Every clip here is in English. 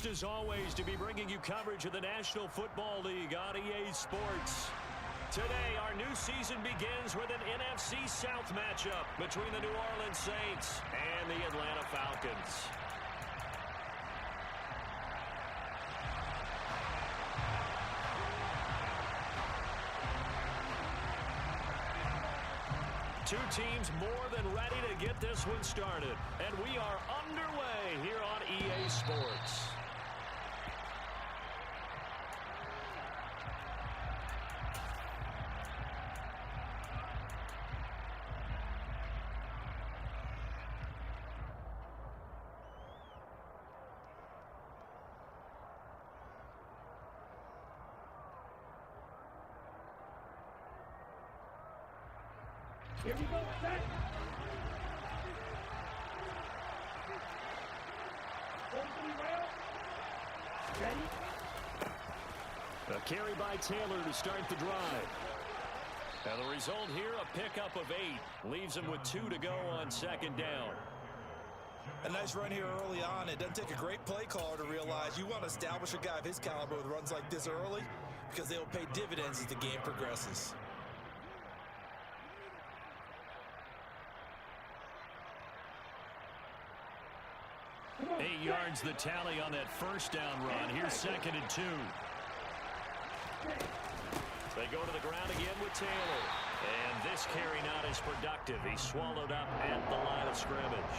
as always, to be bringing you coverage of the National Football League on EA Sports. Today, our new season begins with an NFC South matchup between the New Orleans Saints and the Atlanta Falcons. Two teams more than ready to get this one started. And we are underway here on EA Sports. Here we go, set. Ready? A carry by Taylor to start the drive. And the result here, a pickup of 8. Leaves him with 2 to go on second down. A nice run here early on. It doesn't take a great play caller to realize you want to establish a guy of his caliber with runs like this early because they'll pay dividends as the game progresses. 8 yards the tally on that first down run. Here's 2nd and 2. They go to the ground again with Taylor. And this carry not as productive. He's swallowed up at the line of scrimmage.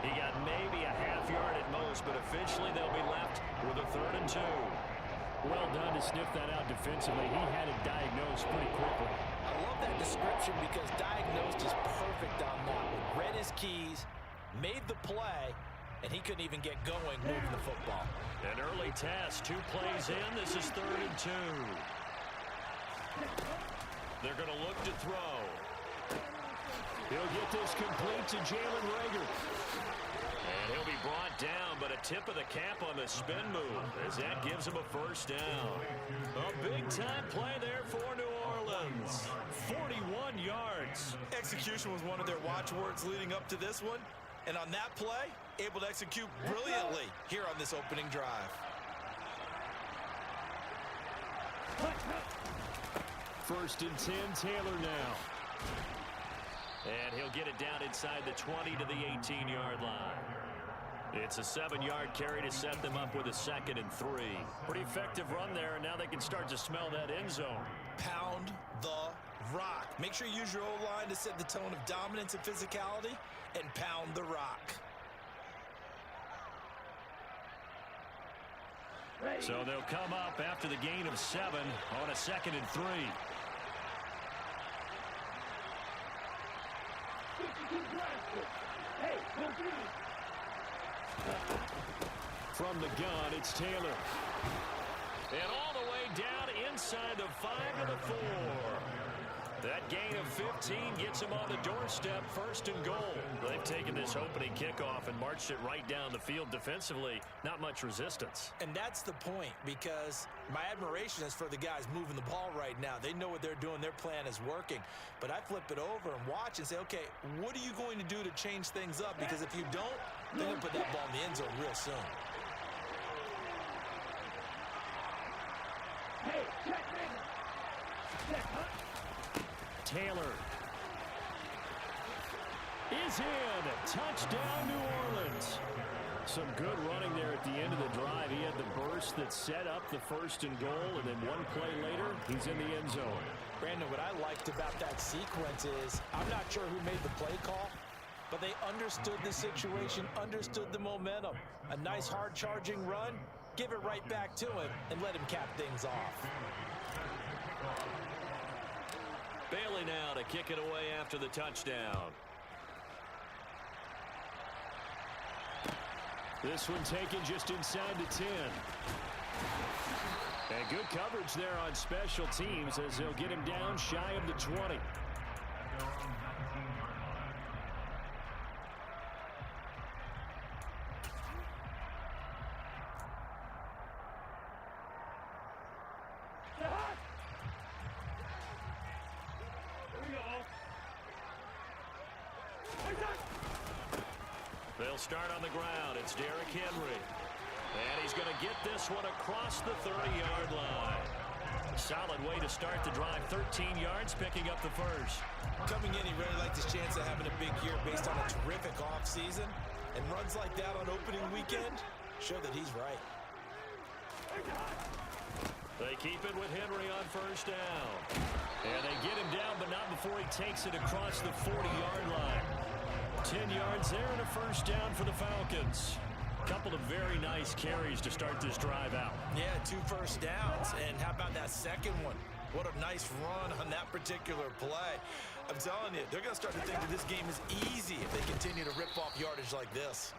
He got maybe a half yard at most, but officially they'll be left with a 3rd and 2. Well done to sniff that out defensively. He had it diagnosed pretty quickly. I love that description because diagnosed is perfect on that one. Read his keys, made the play, and he couldn't even get going moving the football. An early test, 2 plays in. This is 3rd and 2. They're going to look to throw. He'll get this complete to Jalen Reagor. And he'll be brought down, but a tip of the cap on the spin move as that gives him a 1st down. A big-time play there for New Orleans. 41 yards. Execution was one of their watchwords leading up to this one. And on that play, able to execute brilliantly here on this opening drive. 1st and 10, Taylor now. And he'll get it down inside the 20 to the 18-yard line. It's a 7-yard carry to set them up with a 2nd and 3. Pretty effective run there, and now they can start to smell that end zone. Pound the rock. Make sure you use your O-line to set the tone of dominance and physicality, and pound the rock. So they'll come up after the gain of 7 on a 2nd and 3. From the gun, it's Taylor. And all the way down inside the 5 to the 4. That gain of 15 gets him on the doorstep, 1st and goal. They've taken this opening kickoff and marched it right down the field defensively. Not much resistance. And that's the point, because my admiration is for the guys moving the ball right now. They know what they're doing. Their plan is working. But I flip it over and watch and say, okay, what are you going to do to change things up? Because if you don't, they're going to put that ball in the end zone real soon. Taylor is in. Touchdown, New Orleans. Some good running there at the end of the drive. He had the burst that set up the 1st and goal, and then one play later, he's in the end zone. Brandon, what I liked about that sequence is I'm not sure who made the play call, but they understood the situation, understood the momentum. A nice hard-charging run, give it right back to him, and let him cap things off. Bailey now to kick it away after the touchdown. This one taken just inside the 10. And good coverage there on special teams as they'll get him down shy of the 20. They'll start on the ground. It's Derrick Henry. And he's going to get this one across the 30-yard line. Solid way to start the drive. 13 yards, picking up the first. Coming in, he really liked his chance of having a big year based on a terrific offseason. And runs like that on opening weekend show that he's right. They keep it with Henry on first down. And they get him down, but not before he takes it across the 40-yard line. 10 yards there and a first down for the Falcons. Couple of very nice carries to start this drive out. Yeah, 2 first downs. And how about that second one? What a nice run on that particular play. I'm telling you, they're going to start to think that this game is easy if they continue to rip off yardage like this.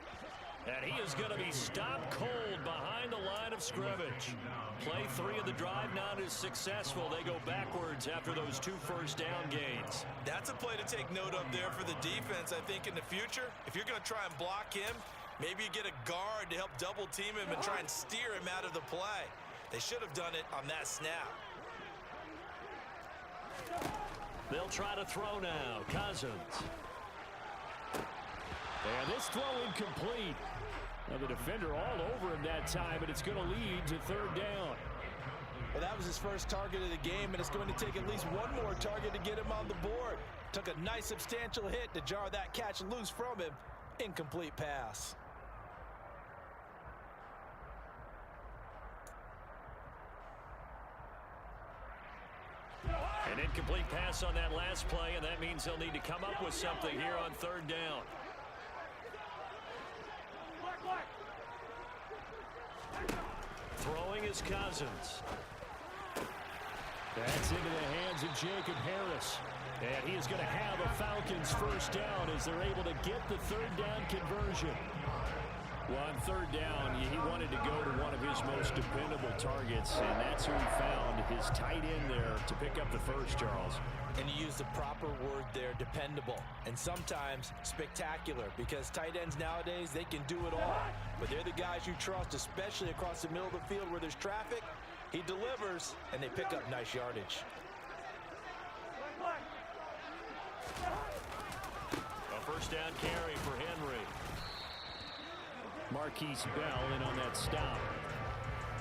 And he is going to be stopped cold behind the line of scrimmage. Play 3 of the drive not as successful. They go backwards after those 2 first down gains. That's a play to take note of there for the defense, I think, in the future. If you're going to try and block him, maybe you get a guard to help double team him and try and steer him out of the play. They should have done it on that snap. They'll try to throw now. Cousins. And this throw incomplete. Now the defender all over him that time, and it's going to lead to 3rd down. Well, that was his first target of the game, and it's going to take at least one more target to get him on the board. Took a nice substantial hit to jar that catch loose from him. Incomplete pass. An incomplete pass on that last play, and that means they'll need to come up with something here on 3rd down. Throwing is Cousins. That's into the hands of Jacob Harris. And he is going to have a Falcons first down as they're able to get the 3rd down conversion. Well, on 3rd down, he wanted to go to one of his most dependable targets, and that's who he found, his tight end there, to pick up the first, Charles. And he used the proper word there, dependable, and sometimes spectacular, because tight ends nowadays, they can do it all. But they're the guys you trust, especially across the middle of the field where there's traffic. He delivers, and they pick up nice yardage. A first down carry for Henry. Marquise Bell in on that stop.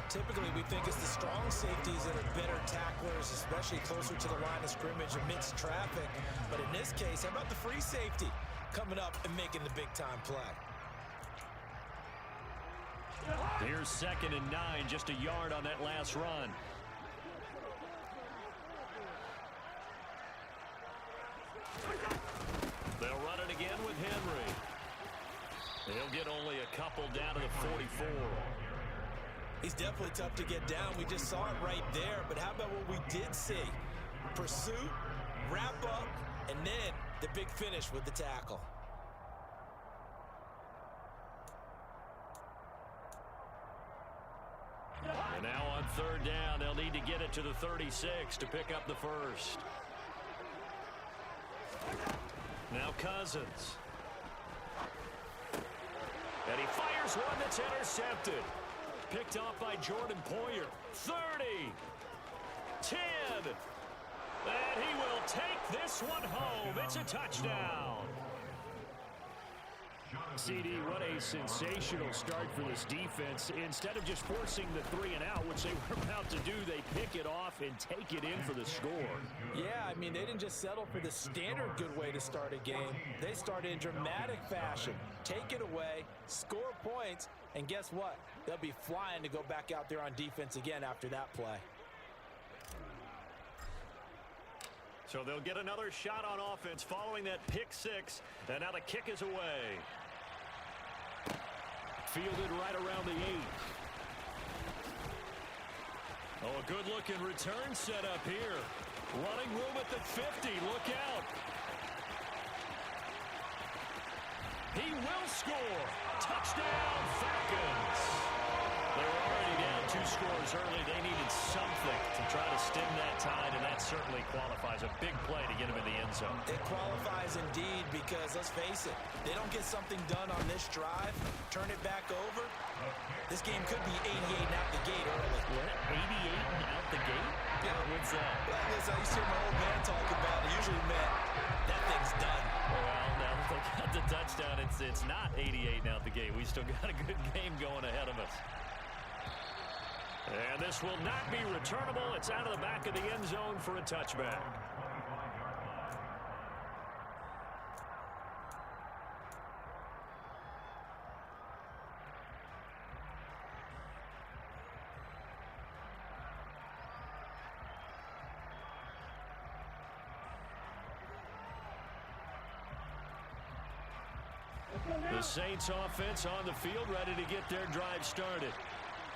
Typically, we think it's the strong safeties that are better tacklers, especially closer to the line of scrimmage amidst traffic. But in this case, how about the free safety coming up and making the big-time play? Here's 2nd and 9, just a yard on that last run. They'll run it again with Henry. He'll get only a couple down to the 44. He's definitely tough to get down. We just saw it right there. But how about what we did see? Pursuit, wrap up, and then the big finish with the tackle. And now on 3rd down, they'll need to get it to the 36 to pick up the first. Now Cousins. And he fires one that's intercepted. Picked off by Jordan Poyer. 30. 10. And he will take this one home. It's a touchdown. CD, what a sensational start for this defense. Instead of just forcing the 3 and out, which they were about to do, they pick it off and take it in for the score. Yeah, I mean, they didn't just settle for the standard good way to start a game. They started in dramatic fashion. Take it away, score points, and guess what? They'll be flying to go back out there on defense again after that play. So they'll get another shot on offense following that pick 6. And now the kick is away. Fielded right around the 8. Oh, a good-looking return set up here. Running room at the 50. Look out. He will score. Touchdown, Falcons. They were already down 2 scores early. They needed something to try to stem that tide, and that certainly qualifies. A big play to get him in the end zone. It qualifies indeed because, let's face it, they don't get something done on this drive, turn it back over, this game could be 88 and out the gate early. What? 88 and out the gate? Yeah. What's that? Well, listen, I used to hear my old man talk about it. Usually meant that thing's done. Well, now that they got the touchdown, it's not 88 and out the gate. we still got a good game going ahead of us. And this will not be returnable. It's out of the back of the end zone for a touchback. The Saints offense on the field, ready to get their drive started.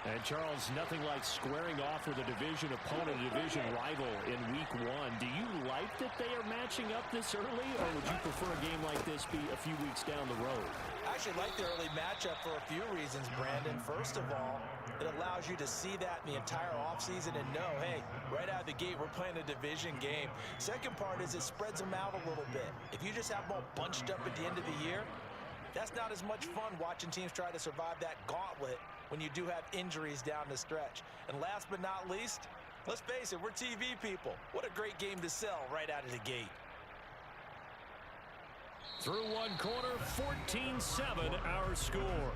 And, Charles, nothing like squaring off with a division opponent, a division rival in week one. Do you like that they are matching up this early, or would you prefer a game like this be a few weeks down the road? I actually like the early matchup for a few reasons, Brandon. First of all, it allows you to see that in the entire offseason and know, hey, right out of the gate, we're playing a division game. Second part is it spreads them out a little bit. If you just have them all bunched up at the end of the year, that's not as much fun watching teams try to survive that gauntlet when you do have injuries down the stretch. And last but not least, let's face it, we're TV people. What a great game to sell right out of the gate. Through one quarter, 14-7 our score.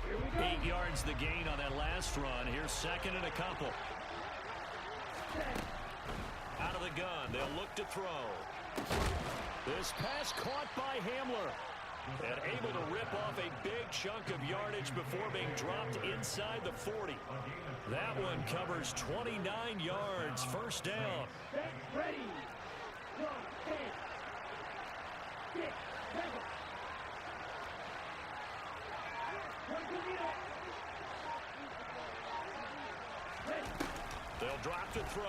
Here we go. 8 yards the gain on that last run. Here's second and a couple. Out of the gun, they'll look to throw. This pass caught by Hamler. And able to rip off a big chunk of yardage before being dropped inside the 40. That one covers 29 yards. First down. Set, ready. 1, 10, 6, 7. They'll drop to throw.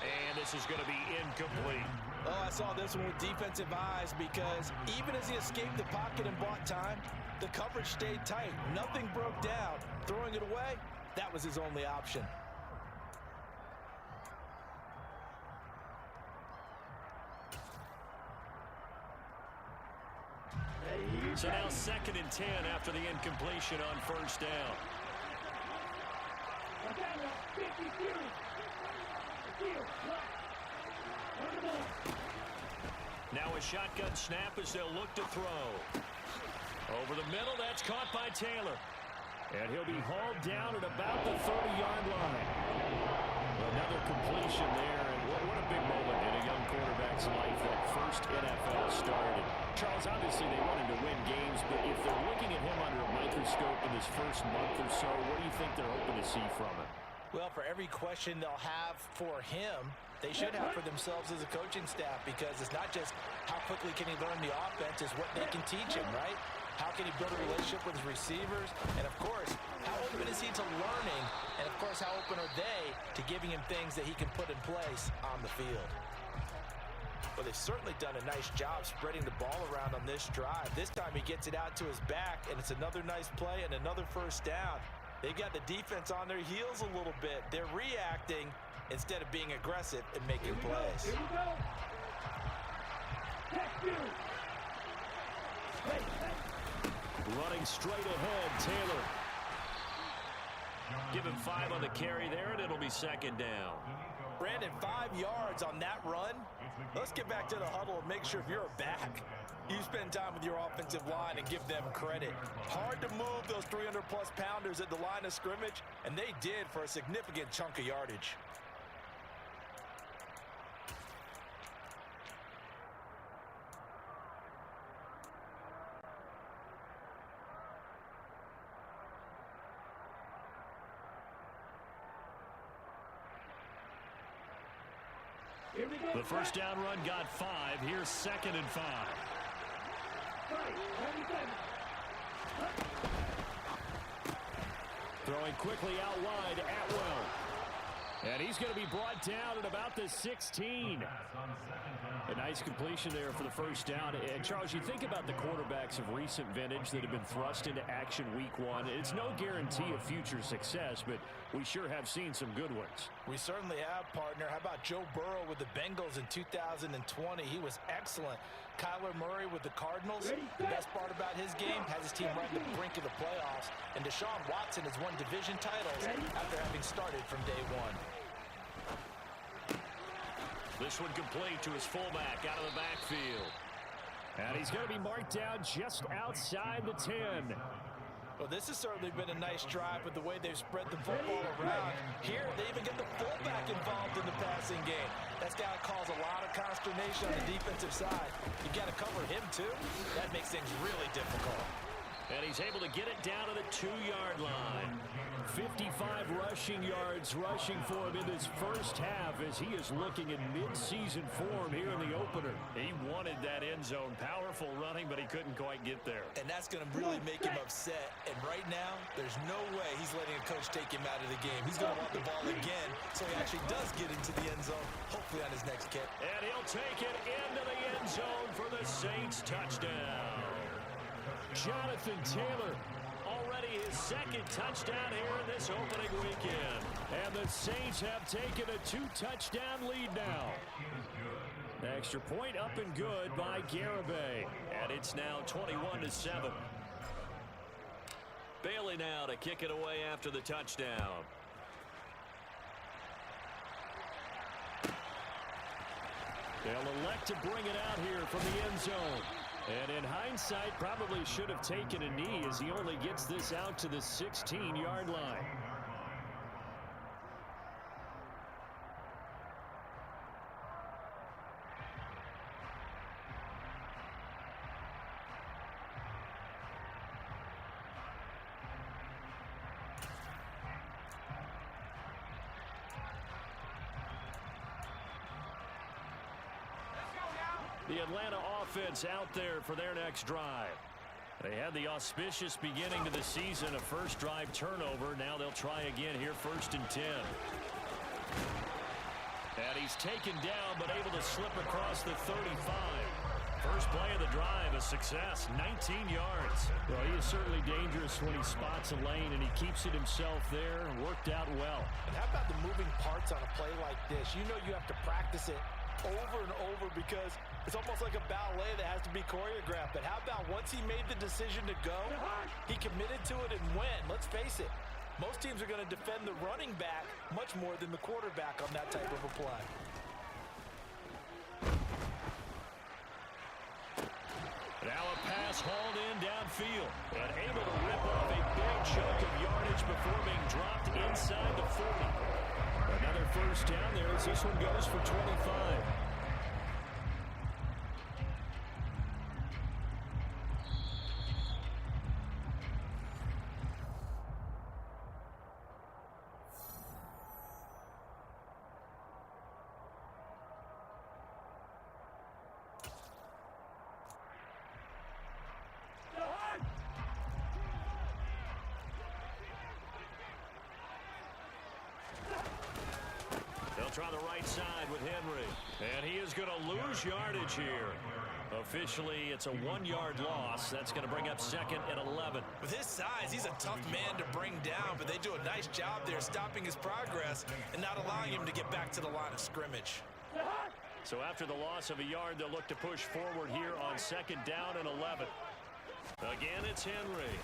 And this is going to be incomplete. Oh, I saw this one with defensive eyes because even as he escaped the pocket and bought time, the coverage stayed tight. Nothing broke down. Throwing it away, that was his only option. So now second and 10 after the incompletion on first down. Now a shotgun snap as they'll look to throw. Over the middle, that's caught by Taylor. And he'll be hauled down at about the 30-yard line. Another completion there, and what a big moment in a young quarterback's life, that first NFL started. Charles, obviously they wanted to win games, but if they're looking at him under a microscope in his first month or so, what do you think they're hoping to see from him? Well, for every question they'll have for him, they should have for themselves as a coaching staff, because it's not just how quickly can he learn the offense, it's what they can teach him, right? How can he build a relationship with his receivers? And, of course, how open is he to learning? And, of course, how open are they to giving him things that he can put in place on the field? Well, they've certainly done a nice job spreading the ball around on this drive. This time he gets it out to his back, and it's another nice play and another first down. They've got the defense on their heels a little bit. They're reacting instead of being aggressive and making plays. Here we go. Running straight ahead, Taylor. Give him 5 on the carry there, and it'll be second down. Brandon, 5 yards on that run. Let's get back to the huddle and make sure if you're a back, you spend time with your offensive line and give them credit. Hard to move those 300-plus pounders at the line of scrimmage, and they did for a significant chunk of yardage. Here we go. The first down run got 5. Here's second and 5. Throwing quickly out wide, Atwell. And he's going to be brought down at about the 16. A nice completion there for the first down. And, Charles, you think about the quarterbacks of recent vintage that have been thrust into action week one. It's no guarantee of future success, but we sure have seen some good ones. We certainly have, partner. How about Joe Burrow with the Bengals in 2020? He was excellent. Kyler Murray with the Cardinals. The best part about his game has his team right on the brink of the playoffs. And Deshaun Watson has won division titles after having started from day one. This one complete to his fullback out of the backfield. And he's going to be marked down just outside the 10. Well, this has certainly been a nice drive with the way they've spread the football around. Here, they even get the fullback involved in the passing game. That's got to cause a lot of consternation on the defensive side. You got to cover him, too. That makes things really difficult. And he's able to get it down to the 2-yard line. 55 rushing yards rushing for him in this first half as he is looking in mid-season form here in the opener. He wanted that end zone. Powerful running, but he couldn't quite get there. And that's going to really make him upset. And right now, there's no way he's letting a coach take him out of the game. He's going to want the ball again so he actually does get into the end zone, hopefully on his next kick. And he'll take it into the end zone for the Saints touchdown. Jonathan Taylor, already his second touchdown here in this opening weekend. And the Saints have taken a 2-touchdown lead now. Extra point up and good by Garibay. And it's now 21-7. Bailey now to kick it away after the touchdown. They'll elect to bring it out here from the end zone. And in hindsight, probably should have taken a knee as he only gets this out to the 16-yard line. The Atlanta offense out there for their next drive. They had the auspicious beginning to the season, a first drive turnover. Now they'll try again here, 1st and 10. And he's taken down, but able to slip across the 35. First play of the drive, a success, 19 yards. Well, he is certainly dangerous when he spots a lane, and he keeps it himself there and worked out well. And how about the moving parts on a play like this? You know you have to practice it over and over because it's almost like a ballet that has to be choreographed. But how about once he made the decision to go, he committed to it and went. Let's face it, most teams are going to defend the running back much more than the quarterback on that type of a play. Now a pass hauled in downfield and able to rip off a big chunk of yardage before being dropped inside the 40. Another first down there as this one goes for 25. Try the right side with Henry. And he is going to lose yardage here. Officially, it's a 1-yard loss. That's going to bring up 2nd and 11. With his size, he's a tough man to bring down, but they do a nice job there stopping his progress and not allowing him to get back to the line of scrimmage. So after the loss of a yard, they'll look to push forward here on 2nd down and 11. Again, it's Henry.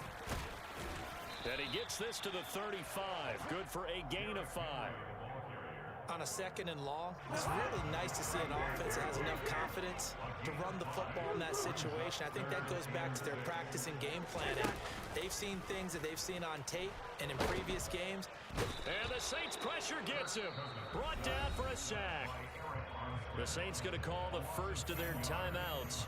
And he gets this to the 35. Good for a gain of 5. On a 2nd and long, it's really nice to see an offense that has enough confidence to run the football in that situation. I think that goes back to their practice and game planning. They've seen things that they've seen on tape and in previous games. And the Saints pressure gets him. Brought down for a sack. The Saints going to call the first of their timeouts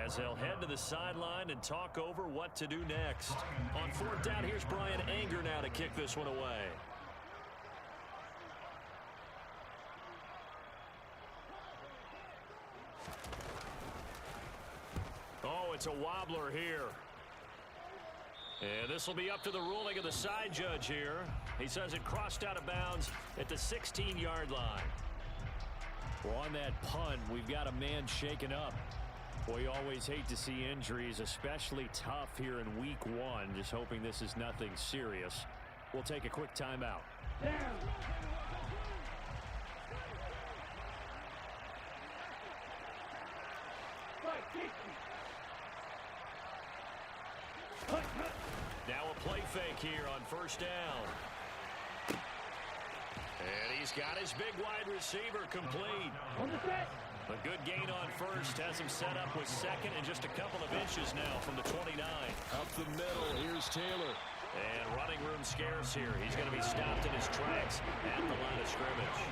as they'll head to the sideline and talk over what to do next. On 4th down, here's Brian Anger now to kick this one away. Oh, it's a wobbler here. And this will be up to the ruling of the side judge here. He says it crossed out of bounds at the 16-yard line. Well, on that punt, we've got a man shaken up. Boy, you always hate to see injuries, especially tough here in week one. Just hoping this is nothing serious. We'll take a quick timeout. Down. Now a play fake here on first down. And he's got his big wide receiver complete. On the set. A good gain on first has him set up with second and just a couple of inches now from the 29. Up the middle, here's Taylor. And running room scarce here. He's going to be stopped in his tracks at the line of scrimmage.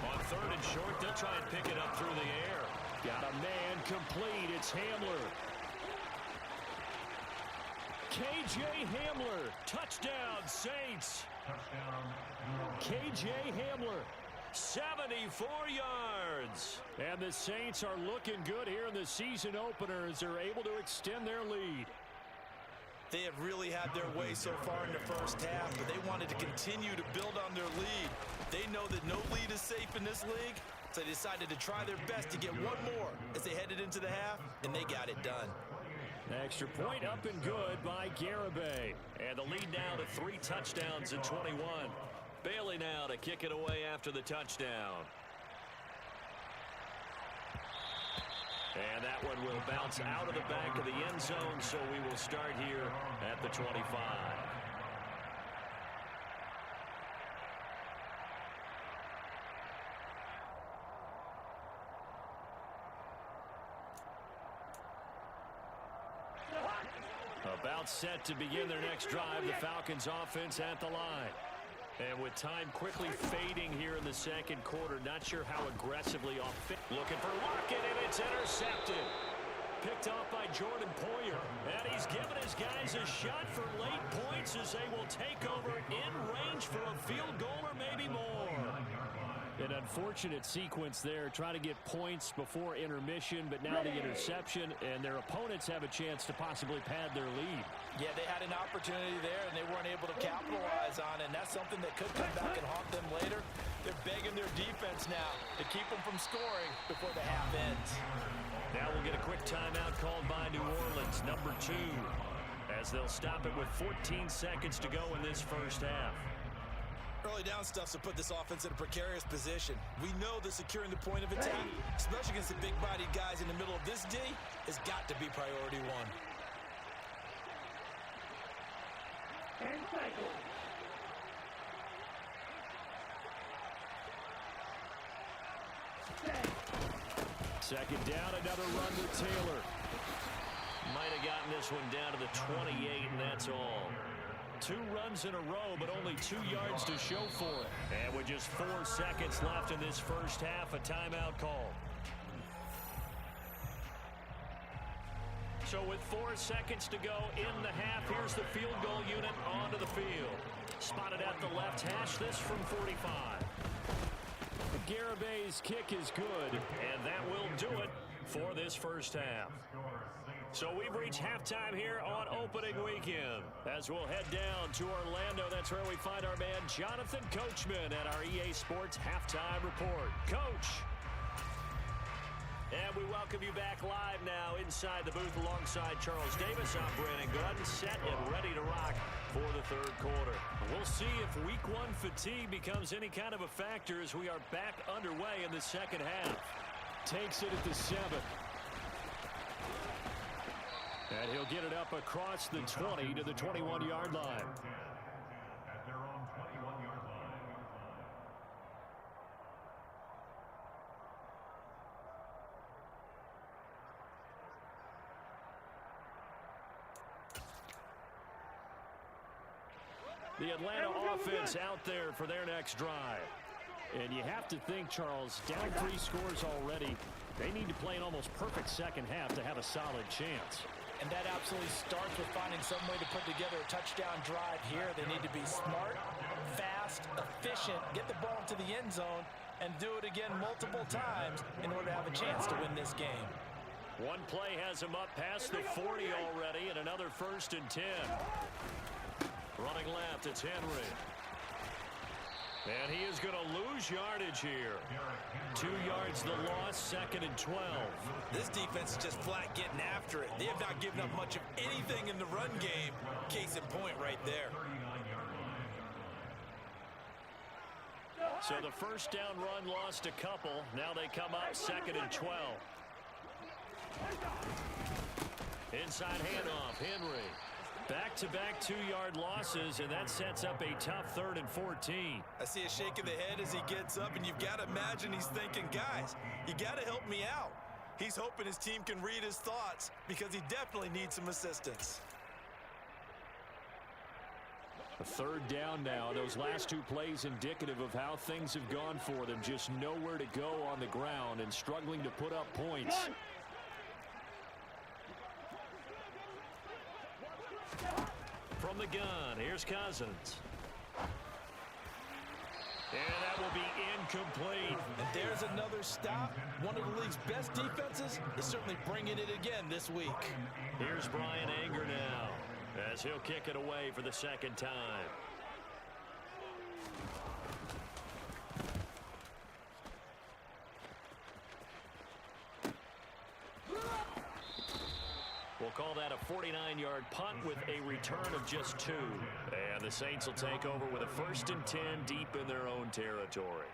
On third and short, they'll try and pick it up through the air. Got a man complete. It's Hamler. KJ Hamler. Touchdown, Saints. KJ Hamler. 74 yards. And the Saints are looking good here in the season opener as they're able to extend their lead. They have really had their way so far in the first half, but they wanted to continue to build on their lead. They know that no lead is safe in this league, so they decided to try their best to get one more as they headed into the half, and they got it done. Extra point up and good by Garibay. And the lead now to 3 touchdowns at 21. Bailey now to kick it away after the touchdown. And that one will bounce out of the back of the end zone, so we will start here at the 25. About set to begin their next drive, the Falcons offense at the line. And with time quickly fading here in the second quarter, not sure how aggressively off. Looking for Lockett, and it's intercepted. Picked off by Jordan Poyer. And he's given his guys a shot for late points as they will take over in range for a field goal or maybe more. An unfortunate sequence there, trying to get points before intermission, but now the interception, and their opponents have a chance to possibly pad their lead. Yeah, they had an opportunity there, and they weren't able to capitalize on it, and that's something that could come back and haunt them later. They're begging their defense now to keep them from scoring before the half ends. Now we'll get a quick timeout called by New Orleans, number 2, as they'll stop it with 14 seconds to go in this first half. Early down stuffs to put this offense in a precarious position. We know that securing the point of attack, especially against the big-bodied guys in the middle of this D, has got to be priority one. And cycle. Second down, another run with Taylor. Might have gotten this one down to the 28, and that's all. 2 runs in a row, but only 2 yards to show for it. And with just 4 seconds left in this first half, a timeout call. So with 4 seconds to go in the half, here's the field goal unit onto the field. Spotted at the left hash, this from 45. Garibay's kick is good. And that will do it for this first half. So we've reached halftime here on opening weekend. As we'll head down to Orlando, that's where we find our man Jonathan Coachman at our EA Sports Halftime Report. Coach. And we welcome you back live now inside the booth alongside Charles Davis. I'm Brandon Gunn, set and ready to rock for the third quarter. We'll see if week 1 fatigue becomes any kind of a factor as we are back underway in the second half. Takes it at the 7. And he'll get it up across the 20 to the 21-yard line. The Atlanta offense out there for their next drive. And you have to think, Charles, down 3 scores already, they need to play an almost perfect second half to have a solid chance. And that absolutely starts with finding some way to put together a touchdown drive here. They need to be smart, fast, efficient, get the ball into the end zone, and do it again multiple times in order to have a chance to win this game. One play has him up past the 40 already, and another 1st and 10. Running left, it's Henry. And he is going to lose yardage here. 2 yards the loss, 2nd and 12. This defense is just flat getting after it. They have not given up much of anything in the run game. Case in point right there. So the first down run lost a couple. Now they come up 2nd and 12. Inside handoff, Henry. Back-to-back 2-yard losses, and that sets up a tough 3rd and 14. I see a shake of the head as he gets up, and you've got to imagine he's thinking, guys, you got to help me out. He's hoping his team can read his thoughts because he definitely needs some assistance. A 3rd down now. Those last 2 plays indicative of how things have gone for them. Just nowhere to go on the ground and struggling to put up points. From the gun, here's Cousins. And that will be incomplete. And there's another stop. One of the league's best defenses is certainly bringing it again this week. Here's Brian Anger now, as he'll kick it away for the 2nd time. We'll call that a 49-yard punt with a return of just 2. And the Saints will take over with a 1st and 10 deep in their own territory.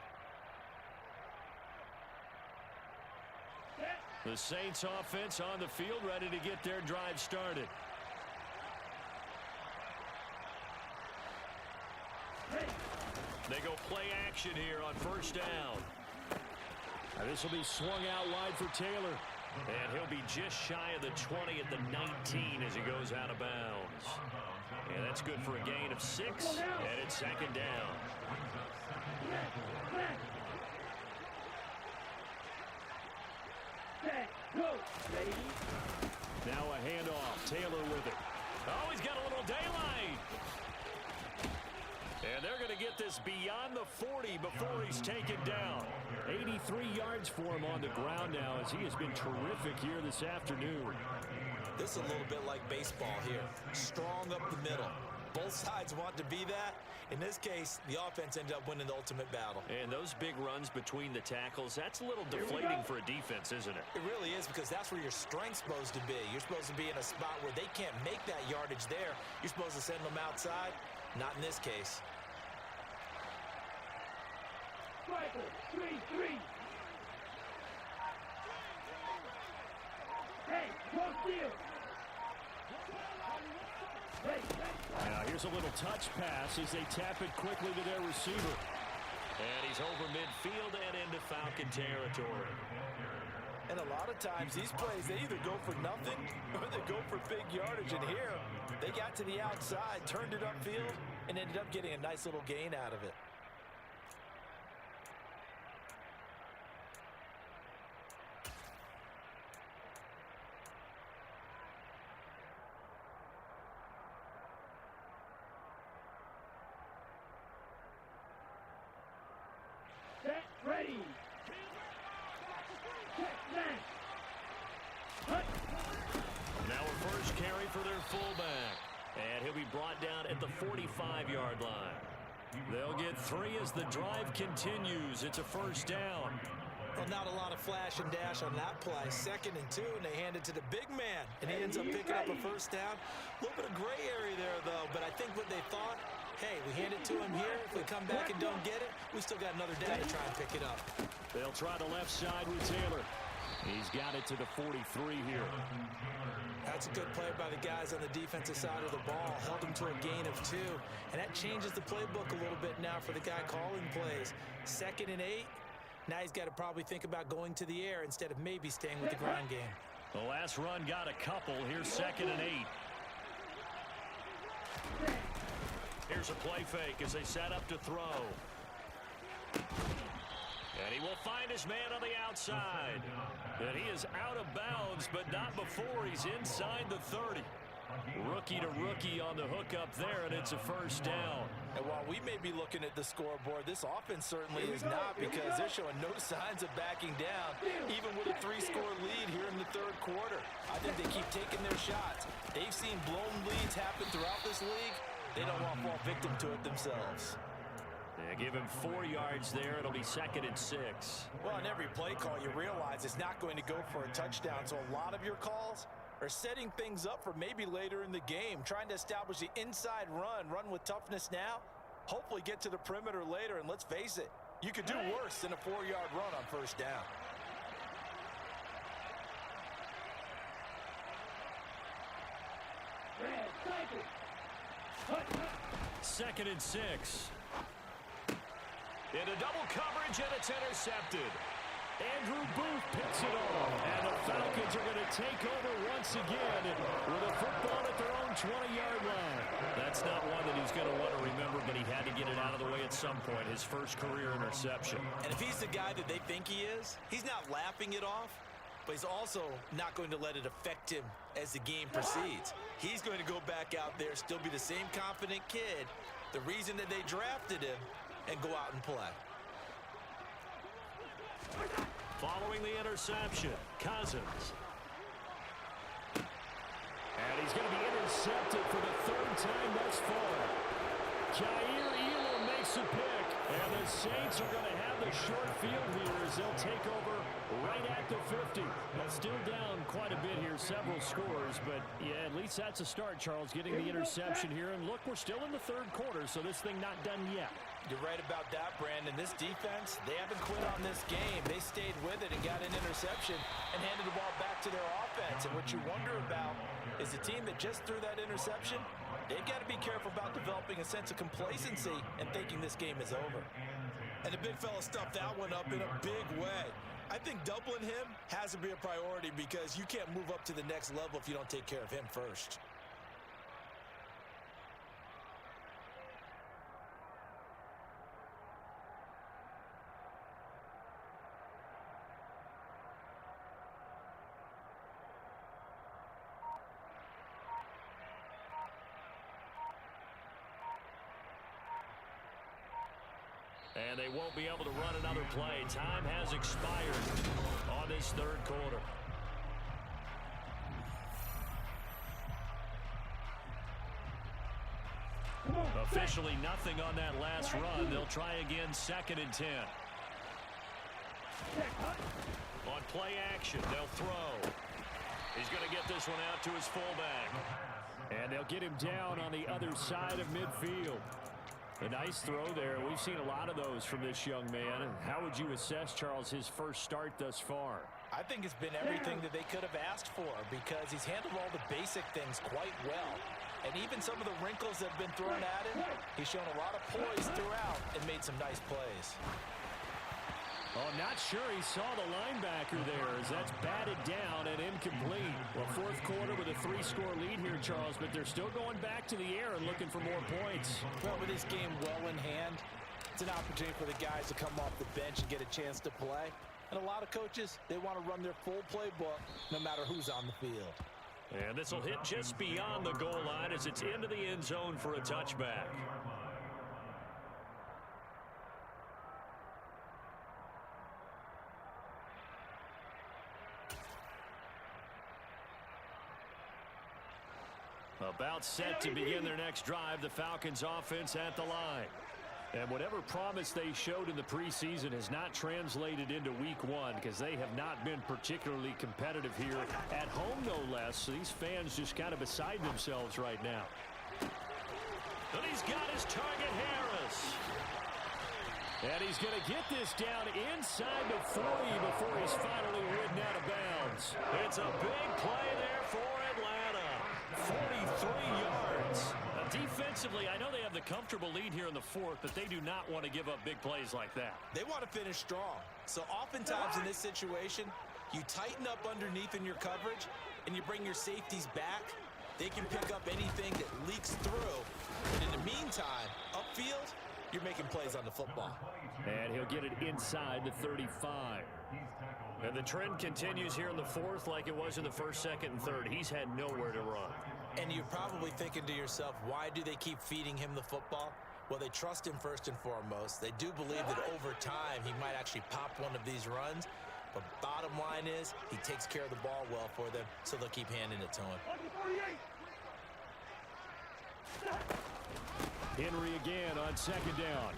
The Saints offense on the field, ready to get their drive started. They go play action here on 1st down. This will be swung out wide for Taylor. And he'll be just shy of the 20 at the 19 as he goes out of bounds. And that's good for a gain of 6, and it's 2nd down. Now a handoff. Taylor with it. Oh, he's got a little daylight. And they're going to get this beyond the 40 before he's taken down. 83 yards for him on the ground now as he has been terrific here this afternoon. This is a little bit like baseball here. Strong up the middle. Both sides want to be that. In this case, the offense ended up winning the ultimate battle. And those big runs between the tackles, that's a little deflating for a defense, isn't it? It really is, because that's where your strength's supposed to be. You're supposed to be in a spot where they can't make that yardage there. You're supposed to send them outside. Not in this case. Michael, 3-3. Hey, close deal. Now here's a little touch pass as they tap it quickly to their receiver. And he's over midfield and into Falcon territory. And a lot of times these plays, they either go for nothing or they go for big yardage. And here, they got to the outside, turned it upfield, and ended up getting a nice little gain out of it. Set, ready. Check, back. Hut. Now a first carry for their fullback. And he'll be brought down at the 45-yard line. They'll get 3 as the drive continues. It's a 1st down. Well, not a lot of flash and dash on that play. 2nd and 2, and they hand it to the big man. And he ends up picking up a 1st down. A little bit of gray area there, though. But I think what they thought, hey, we hand it to him here. If we come back and don't get it, we still got another down to try and pick it up. They'll try the left side with Taylor. He's got it to the 43 here. That's a good play by the guys on the defensive side of the ball. Held him to a gain of 2. And that changes the playbook a little bit now for the guy calling plays. 2nd and 8. Now he's got to probably think about going to the air instead of maybe staying with the ground game. The last run got a couple. Here's 2nd and 8. Here's a play fake as they set up to throw. And he will find his man on the outside. And he is out of bounds, but not before he's inside the 30. Rookie to rookie on the hookup there, and it's a 1st down. And while we may be looking at the scoreboard, this offense certainly is not, because they're showing no signs of backing down, even with a 3-score lead here in the 3rd quarter. I think they keep taking their shots. They've seen blown leads happen throughout this league. They don't want to fall victim to it themselves. They give him 4 yards there. It'll be 2nd and 6. Well, on every play call, you realize it's not going to go for a touchdown. So a lot of your calls are setting things up for maybe later in the game, trying to establish the inside run with toughness now, hopefully get to the perimeter later. And let's face it, you could do worse than a 4-yard run on first down. Second and 6. Into double coverage, and it's intercepted. Andrew Booth picks it off, and the Falcons are going to take over once again with a football at their own 20-yard line. That's not one that he's going to want to remember, but he had to get it out of the way at some point, his first career interception. And if he's the guy that they think he is, he's not laughing it off, but he's also not going to let it affect him as the game proceeds. He's going to go back out there, still be the same confident kid, the reason that they drafted him, and go out and play. Following the interception, Cousins. And he's going to be intercepted for the 3rd time thus far. Jair Elam makes a pick, and the Saints are going to have the short field here as they'll take over right at the 50. Still down quite a bit here, several scores, but yeah, at least that's a start, Charles, getting the interception here. And look, we're still in the 3rd quarter, so this thing not done yet. You're right about that, Brandon. This defense, they haven't quit on this game. They stayed with it and got an interception and handed the ball back to their offense. And what you wonder about is the team that just threw that interception, they've got to be careful about developing a sense of complacency and thinking this game is over. And the big fella stuffed that one up in a big way. I think doubling him has to be a priority because you can't move up to the next level if you don't take care of him first. And they won't be able to run another play. Time has expired on this 3rd quarter. Officially nothing on that last run. They'll try again, 2nd and 10. On play action, they'll throw. He's going to get this one out to his fullback. And they'll get him down on the other side of midfield. A nice throw there. We've seen a lot of those from this young man. And how would you assess, Charles, his first start thus far? I think it's been everything that they could have asked for because he's handled all the basic things quite well. And even some of the wrinkles that have been thrown at him, he's shown a lot of poise throughout and made some nice plays. Oh, not sure he saw the linebacker there as that's batted down and incomplete. Well, 4th quarter with a 3-score lead here, Charles, but they're still going back to the air and looking for more points. Well, with this game well in hand, it's an opportunity for the guys to come off the bench and get a chance to play. And a lot of coaches, they want to run their full playbook no matter who's on the field. And this will hit just beyond the goal line as it's into the end zone for a touchback. About set to begin their next drive, the Falcons offense at the line. And whatever promise they showed in the preseason has not translated into week 1 because they have not been particularly competitive here at home, no less. So these fans just kind of beside themselves right now. And he's got his target, Harris. And he's going to get this down inside the 40 before he's finally ridden out of bounds. It's a big play there for Atlanta. 43 yards. Defensively, I know they have the comfortable lead here in the 4th, but they do not want to give up big plays like that. They want to finish strong. So oftentimes in this situation, you tighten up underneath in your coverage, and you bring your safeties back. They can pick up anything that leaks through. But in the meantime, upfield, you're making plays on the football. And he'll get it inside the 35. And the trend continues here in the 4th like it was in the 1st, 2nd, and 3rd. He's had nowhere to run. And you're probably thinking to yourself, why do they keep feeding him the football? Well, they trust him first and foremost. They do believe that over time he might actually pop one of these runs. But bottom line is he takes care of the ball well for them, so they'll keep handing it to him. Henry again on 2nd down.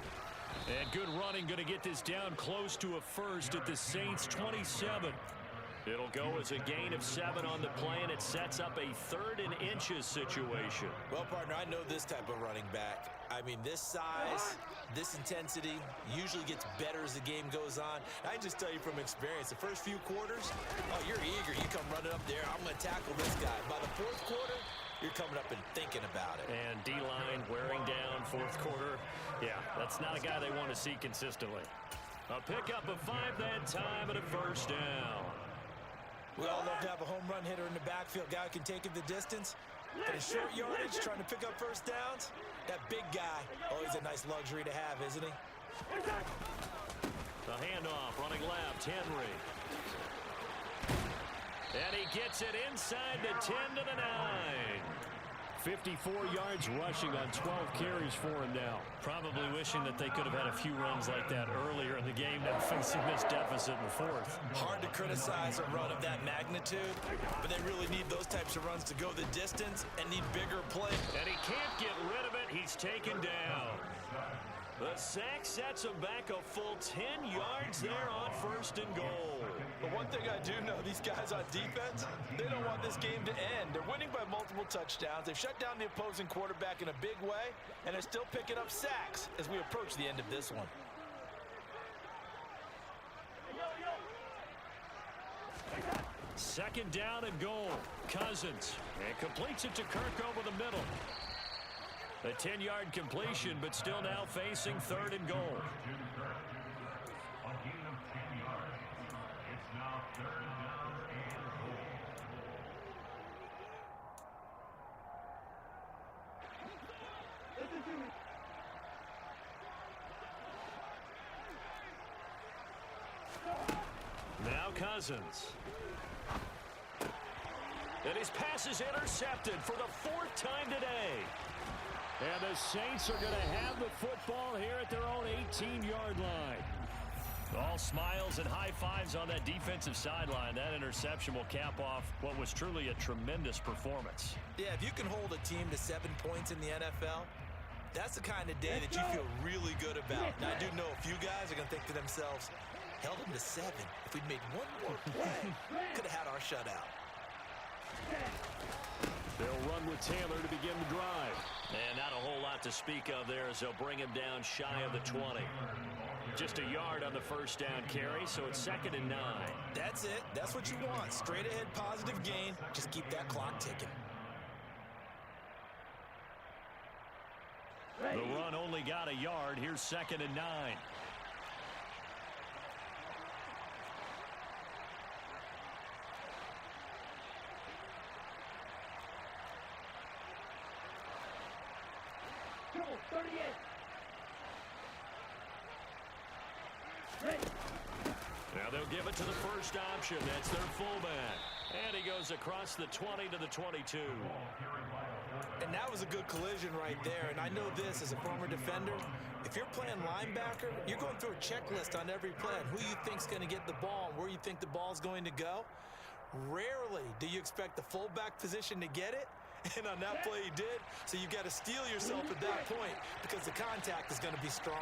And good running, going to get this down close to a first at the Saints' 27. It'll go as a gain of 7 on the play, and it sets up a 3rd and inches situation. Well, partner, I know this type of running back. I mean, this size, this intensity usually gets better as the game goes on. I can just tell you from experience, the first few quarters, oh, you're eager. You come running up there, I'm going to tackle this guy. By the 4th quarter, you're coming up and thinking about it. And D-line wearing down 4th quarter. Yeah, that's not a guy they want to see consistently. A pickup of 5 that time and a first down. We all love to have a home run hitter in the backfield, guy who can take it the distance. But in short yardage, trying to pick up first downs, that big guy, always a nice luxury to have, isn't he? The handoff, running left, Henry. And he gets it inside the 10 to the 9. 54 yards rushing on 12 carries for him now. Probably wishing that they could have had a few runs like that earlier in the game, now facing this deficit in the 4th. Hard to criticize a run of that magnitude, but they really need those types of runs to go the distance and need bigger play. And he can't get rid of it. He's taken down. The sack sets him back a full 10 yards there on 1st and goal. But one thing I do know, these guys on defense, they don't want this game to end. They're winning by multiple touchdowns. They've shut down the opposing quarterback in a big way, and they're still picking up sacks as we approach the end of this one. Second down and goal. Cousins. And completes it to Kirk over the middle. A 10-yard completion, but still now facing 3rd and goal. Now Cousins. And his pass is intercepted for the 4th time today. And the Saints are going to have the football here at their own 18-yard line. All smiles and high fives on that defensive sideline. That interception will cap off what was truly a tremendous performance. Yeah, if you can hold a team to 7 points in the NFL, that's the kind of day that you feel really good about. Now, I do know a few guys are going to think to themselves, held them to 7. If we'd made one more play, could have had our shutout. They'll run with Taylor to begin the drive. And not a whole lot to speak of there as they'll bring him down shy of the 20. Just a yard on the first down carry, so it's 2nd and 9. That's it. That's what you want. Straight ahead positive gain. Just keep that clock ticking. The run only got a yard. Here's 2nd and 9. Come on, 38. Ready. Now they'll give it to the first option. That's their fullback. And he goes across the 20 to the 22. And that was a good collision right there. And I know this as a former defender. If you're playing linebacker, you're going through a checklist on every play on who you think's going to get the ball and where you think the ball's going to go. Rarely do you expect the fullback position to get it. And on that play he did. So you got to steel yourself at that point because the contact is going to be strong.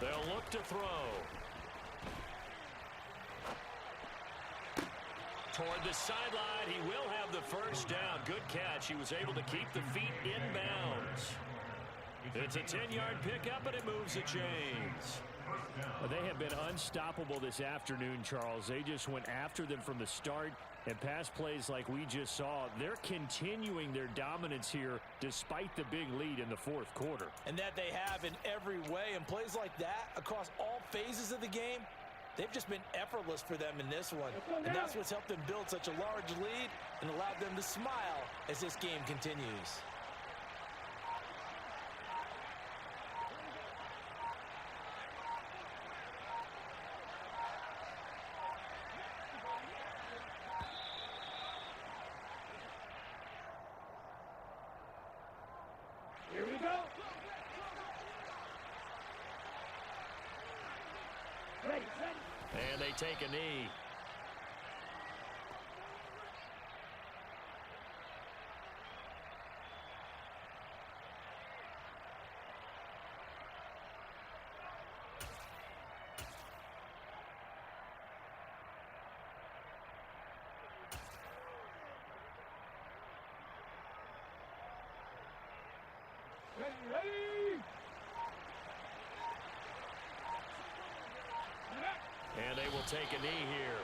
They'll look to throw. Toward the sideline, he will have the first down. Good catch. He was able to keep the feet inbounds. It's a 10-yard pickup, and it moves the chains. Well, they have been unstoppable this afternoon, Charles. They just went after them from the start, and pass plays like we just saw, they're continuing their dominance here despite the big lead in the 4th quarter. And that they have in every way, and plays like that across all phases of the game, they've just been effortless for them in this one. And that's what's helped them build such a large lead and allowed them to smile as this game continues. Here we go. Ready, set. And they take a knee. And they will take a knee here.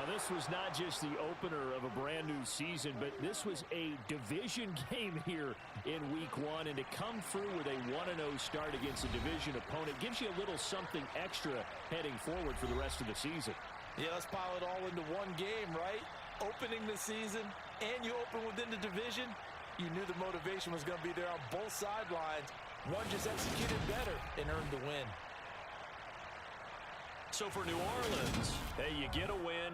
Well, this was not just the opener of a brand new season, but this was a division game here in week one. And to come through with a 1-0 start against a division opponent gives you a little something extra heading forward for the rest of the season. Yeah, let's pile it all into one game, right? Opening the season, and you open within the division. You knew the motivation was going to be there on both sidelines. One just executed better and earned the win. So for New Orleans, hey, you get a win.